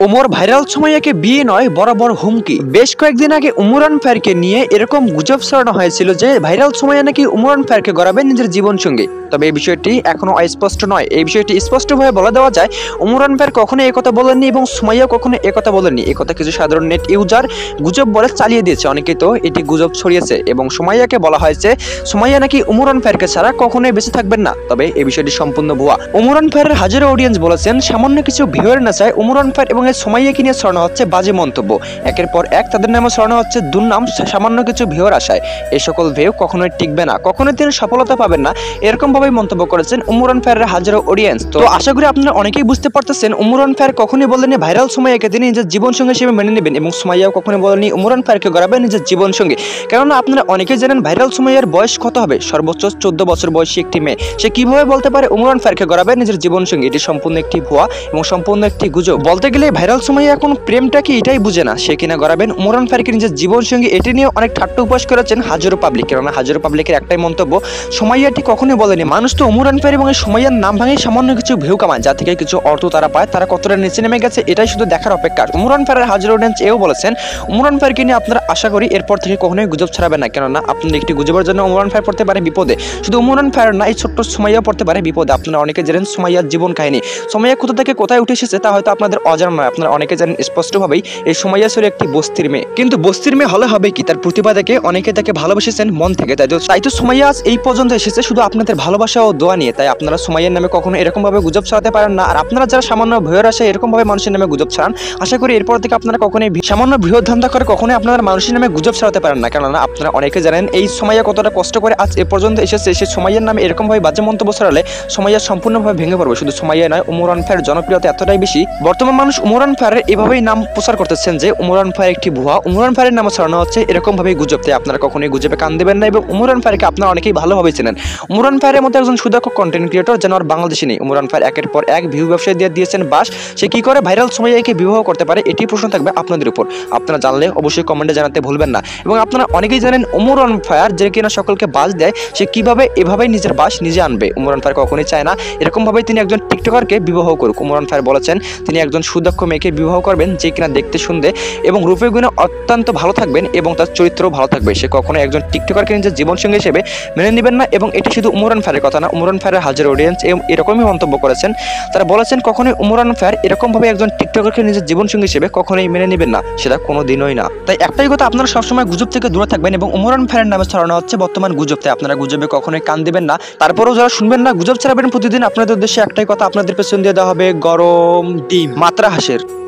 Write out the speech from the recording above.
Omar viral সুমাইয়াকে বিয়ে নয় বরাবর হুমকি। বেশ কয়েকদিন আগে ইমরান ফায়ারকে নিয়ে এরকম গুজব ছড়ানো হয়েছিল যে ভাইরাল সুমাইয়া নাকি ইমরান ফায়ারকে গড়াবেন নিজের জীবন সঙ্গী। তবে এই বিষয়টি এখনো অস্পষ্ট নয়। এই বিষয়টি স্পষ্টভাবে বলে দেওয়া যায়, ইমরান ফায়ার কখনো এই কথা বলেননি এবং সুমাইয়া কখনো এই কথা বলেননি। এই কথা কিছু সাধারণ নেট ইউজার গুজব বলে চালিয়ে দিয়েছে। অনেকেই তো এটি গুজব ছড়িয়েছে এবং সুমাইয়াকে বলা হয়েছে সুমাইয়া নাকি ইমরান ফায়ারকে ছাড়া কখনোই বেঁচে থাকবেন না। তবে এই বিষয়টি সম্পূর্ণ ভুয়া। ইমরান ফায়ারের হাজারো অডিয়েন্স বলেছেন সামান্য কিছু ভিউয়ার না চায় ইমরান ফায়ার এবং সুমাইয়াকে নিয়ে ছড়ানো হচ্ছে বাজে মন্তব্য। একের পর এক তাদের নামে ছড়ানো হচ্ছে দুর্নাম সামান্য কিছু ভিউয়ার আশায়। এই সকল ভিউ কখনোই টিকবে না, কখনোই তিনি সফলতা পাবেন না, এরকম ভাবে মন্তব্য করেছেন ইমরান ফায়ারের হাজারো অডিয়েন্স। তো আশা করি আপনারা অনেকেই বুঝতে পারতেছেন ইমরান ফায়ার কখনোই বলেননি ভাইরাল সুমাইয়াকে তিনি নিজের জীবন সঙ্গী হিসেবে মেনে নেবেন এবং সুমাইয়াও কখনোই বলেননি ইমরান ফায়ারকে গড়াবেন নিজের জীবন সঙ্গী। কেননা আপনারা অনেকেই জানেন ভাইরাল সুমাইয়ার বয়স কত হবে, সর্বোচ্চ 14 বছর বয়সী একটি মেয়ে। সে কিভাবে বলতে পারে ইমরান ফায়ারকে গড়াবেন নিজের জীবন সঙ্গী? এটি সম্পূর্ণ একটি ভুয়া এবং সম্পূর্ণ একটি গুজব। বলতে গেলে ভাইরাল সুমাইয়া এখন প্রেমটা কি এটাই বুঝে না, সে কিনা গড়াবেন ইমরান ফায়ারকে নিজের জীবন সঙ্গী। এটি নিয়ে অনেক ঠাট্টা উপহাস করেছেন হাজারো পাবলিক। কেননা হাজারো পাবলিকের একটাই মন্তব্য, সুমাইয়াটি কখনোই বলেনি মানুষ তো ইমরান ফায়ার এবং সুমাইয়ার নাম ভাঙে সামান্য কিছু ভিউ কামায়, যা থেকে কিছু অর্থ তারা পায়, তারা কতটা নিচে নেমে গেছে এটাই শুধু দেখার অপেক্ষা। ইমরান ফায়ারের হাজারো অডিয়েন্স এও বলেছেন ইমরান ফায়ারকে নিয়ে আপনারা আশা করি এরপর থেকে কখনোই গুজব ছড়াবেন না। কেননা আপনাদের একটি গুজবের জন্য ইমরান ফায়ার পড়তে পারে বিপদে। শুধু ইমরান ফায়ার না, এই ছোট্ট সুমাইয়া পড়তে পারে বিপদে। আপনারা অনেকে জানেন সুমাইয়ার জীবন কাহিনী, সুমাইয়া কোথা থেকে কোথায় উঠে এসেছে তা হয়তো আপনাদের অজানা নয়। আপনারা অনেকে জানেন স্পষ্টভাবেই এই সুমাইয়া ছিল একটি বস্তির মেয়ে। কিন্তু বস্তির মেয়ে হলে হবে কি, তার প্রতিভা দেখে অনেকে তাকে ভালোবেসেছেন মন থেকে। তাই তো সুমাইয়া এই পর্যন্ত এসেছে শুধু আপনাদের ভালোবাসা ও দোয়া নিয়ে। তাই আপনারা সুমাইয়ার নামে কখনো এরকম ভাবে গুজব ছড়াতে পারেন না। আর আপনারা যারা সামান্য ভয়ের আসে এরকম ভাবে মানুষের নামে গুজব ছড়ান, আশা করি এরপর থেকে আপনারা কখনোই সামান্য বৃহৎ ধান্দা করে কখনোই আপনারা মানুষের নামে গুজব ছড়াতে পারেন না। কেননা আপনারা অনেকে জানেন এই সুমাইয়া কতটা কষ্ট করে আজ এ পর্যন্ত এসেছে। সে সুমাইয়ার নামে এরকম ভাবে বাজে মন্তব্য ছড়ালে সুমাইয়া সম্পূর্ণভাবে ভেঙে পড়বে। শুধু সুমাইয়া নয়, ইমরান ফায়ারের জনপ্রিয়তা এতটাই বেশি, বর্তমান মানুষ ইমরান ফায়ারের এভাবেই নাম প্রচার করতেছেন যে ইমরান ফায়ার একটি ভুয়া, ইমরান ফায়ারের নামে ছড়ানো হচ্ছে এরকম ভাবেই গুজব। তাই আপনারা কখনোই গুজবে কান দেবেন না এবং ইমরান ফায়ারকে আপনারা অনেকেই ভালোভাবে চেনেন। ইমরান ফায়ারের মধ্যে একজন সুদক্ষ কন্টেন্ট ক্রিয়েটর যেন আর বাংলাদেশে নেই। ইমরান ফায়ার একের পর এক ভিউ ব্যবসায় দিয়ে দিয়েছেন বাস। সে কি করে ভাইরাল সুমাইয়াকে বিবাহ করতে পারে এটি প্রশ্ন থাকবে আপনাদের উপর। আপনারা জানলে অবশ্যই কমেন্টে জানাতে ভুলবেন না। এবং আপনারা অনেকেই জানেন ইমরান ফায়ার যে কিনা সকলকে বাস দেয়, সে কিভাবে এভাবেই নিজের বাস নিজে আনবে। ইমরান ফায়ার কখনোই চায় না এরকম ভাবে তিনি একজন টিকটকারকে বিবাহ করুক। ইমরান ফায়ার বলেছেন তিনি একজন সুদক্ষ মেয়েকে বিবাহ করবেন যে কিনা দেখতে শুনতে এবং রূপে গুণে অত্যন্ত ভালো থাকবেন এবং তার চরিত্রও ভালো থাকবে। সে কখনো একজন টিকটকারকে নিজের জীবন সঙ্গী হিসেবে মেনে নেবেন না। এবং এটি শুধু ইমরান ফায়ারের কথা না, ইমরান ফায়ারের হাজার অডিয়েন্স এরকমই মন্তব্য করেছেন। তারা বলেছেন কখনোই ইমরান ফায়ার এরকম ভাবে একজন টিকটকারকে নিজের জীবন সঙ্গী হিসেবে কখনোই মেনে নেবেন না, সেটা কোনো দিনই না। তাই একটাই কথা, আপনারা সবসময় গুজব থেকে দূরে থাকবেন এবং ইমরান ফায়ারের নামে ছড়ানো হচ্ছে বর্তমান গুজব। তাই আপনারা গুজবে কখনোই কান দেবেন না। তারপরেও যারা শুনবেন না গুজব ছড়াবেন প্রতিদিন, আপনাদের উদ্দেশ্যে একটাই কথা, আপনাদের পেছন দিয়ে দেওয়া হবে গরম ডিম মাত্রা হাঁসের।